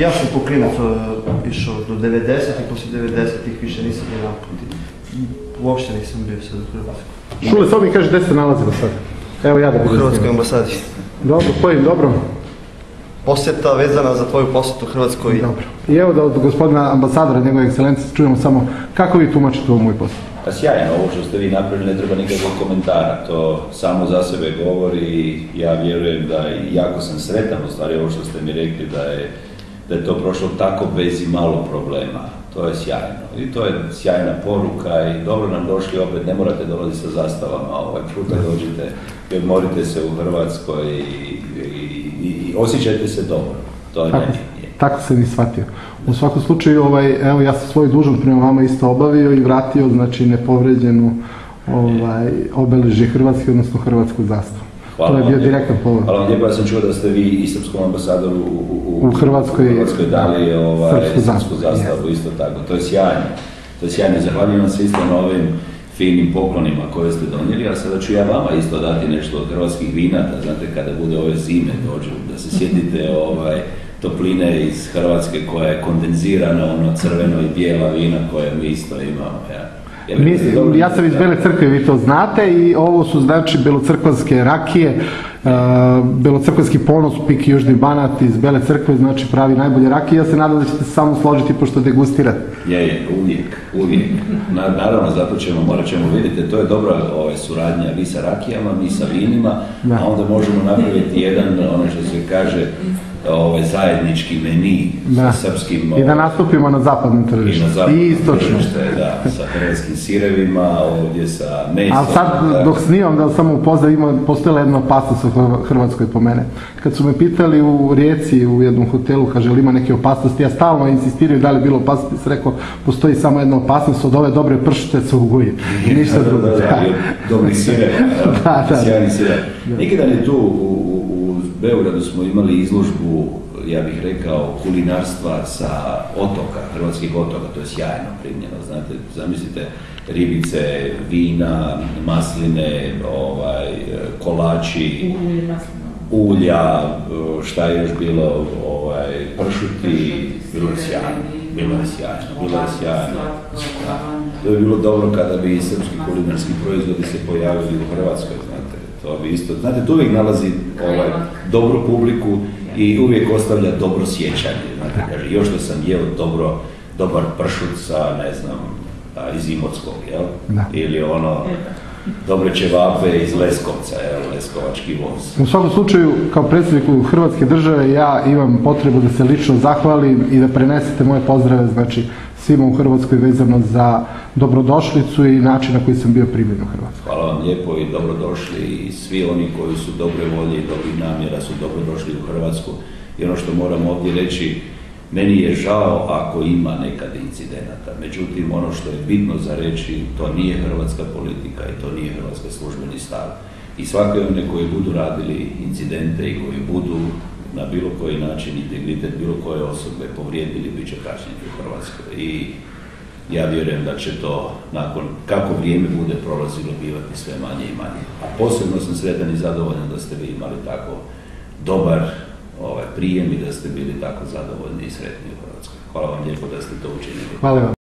Ja sam po klinac išao do 90-ih, poslije 90-ih više nisam jedan put. Uopšte nisam bio sad u Hrvatskoj. Šule, samo mi kaže gde se nalazimo sad? Evo ja da u Hrvatskoj ambasadi. Dobro, kojim dobrom? Posjeta vezana za tvoju posjetu Hrvatskoj. Dobro. I evo da od gospodina ambasadora, njegove ekscelencije, čujemo samo kako vi tumačite ovo moj posjet. Pa sjajno, ovo što ste vi napravili ne treba nikakvog komentara, to samo za sebe govori i ja vjerujem da jako sam sretan, u stvari ovo što ste mi rekli da je to prošlo tako bez i malo problema. To je sjajno i to je sjajna poruka i dobro nam došli opet, ne morate dolaziti sa zastavama, ovaj puta dođite i odmorite se u Hrvatskoj i osjećajte se dobro, to je najbitnije. Tako sam i shvatio. U svakom slučaju, evo ja sam svoju dužnost prema vama isto obavio i vratio, znači nepovređenu obeležje Hrvatske, odnosno hrvatsku zastavu. To je bio direktan povod. Hvala vam lijepo, ja sam čuo da ste vi i srpskom ambasadoru u Hrvatskoj dali srpsku zastavu, isto tako. To je sjajno. To je sjajno. Zahvaljujem vam se isto na ovim finim poklonima koje ste donijeli, a sada ću ja vama isto dati nešto od hrvatskih vina, da znate kada bude ove zime dođu, da se sjetite topline iz Hrvatske koja je kondenzirana, ono crveno i bijela vina koje mi isto imamo. Ja sam iz Bele Crkve, vi to znate, i ovo su znači belocrkvanske rakije, belocrkvanski ponos, Pik Južni Banat iz Bele Crkve, znači pravi najbolje rakije. Ja se nadam da ćete se samo složiti pošto degustirate. Uvijek. Naravno, zato morat ćemo vidjeti, to je dobra suradnja, vi sa rakijama, mi sa vinima, a onda možemo napraviti jedan, ono što se kaže, zajednički meni sa srpskim... I da nastupimo na zapadnom tržištu. I istočno. Da, sa hrvatskim sirevima, ovdje sa mesom. Ali sad, dok snimam, da samo upoznam, postojala jedna opasnost u Hrvatskoj po mene. Kad su me pitali u Rijeci, u jednom hotelu, kaže li ima neke opasnosti, ja stalno insistiraju da li je bilo opasnosti, sam rekao, postoji samo jedna opasnost, od ove dobre pršute se uguje. I ništa drugo. Dobri sireva, sjajni sirev. Neki dan je tu u Beogradu smo imali izložbu, ja bih rekao, kulinarstva sa otoka, hrvatskih otoka, to je sjajno primljeno, znate, zamislite, ribice, vina, masline, kolači, ulja, šta je još bilo, pršuti, bilo je sjajno. To bi bilo dobro kada bi srpski kulinarski proizvodi se pojavili u Hrvatskoj, znate. To bi isto, znate, to uvijek nalazi dobru publiku i uvijek ostavlja dobro sjećanje, znate, kaže, još da sam jeo dobar pršut sa, ne znam, iz Imotskog, jel? Ili dobre ćevape iz Leskovca, Leskovački voz. U svakom slučaju, kao predsjedniku Hrvatske države, ja imam potrebu da se lično zahvalim i da prenesete moje pozdrave, znači, svima u Hrvatskoj vezano za dobrodošlicu i način na koji sam bio primljen u Hrvatskoj. Hvala vam lijepo i dobrodošli i svi oni koji su dobre volje i dobrih namjera su dobrodošli u Hrvatsku. I ono što moram ovdje reći, meni je žao ako ima nekad incidenata. Međutim, ono što je bitno za reći, to nije hrvatska politika i to nije hrvatski službeni stav. I svake one koji budu radili incidente i koji budu na bilo koji način integritet bilo koje osobe povrijedili, bit će kažnjeni u Hrvatskoj. I ja vjerujem da će to, nakon kako vrijeme bude prolazilo, bivati sve manje i manje. A posebno sam sretan i zadovoljan da ste vi imali tako dobar prijem i da ste bili tako zadovoljni i sretni u Hrvatskoj. Hvala vam lijepo da ste to učinili. Hvala vam.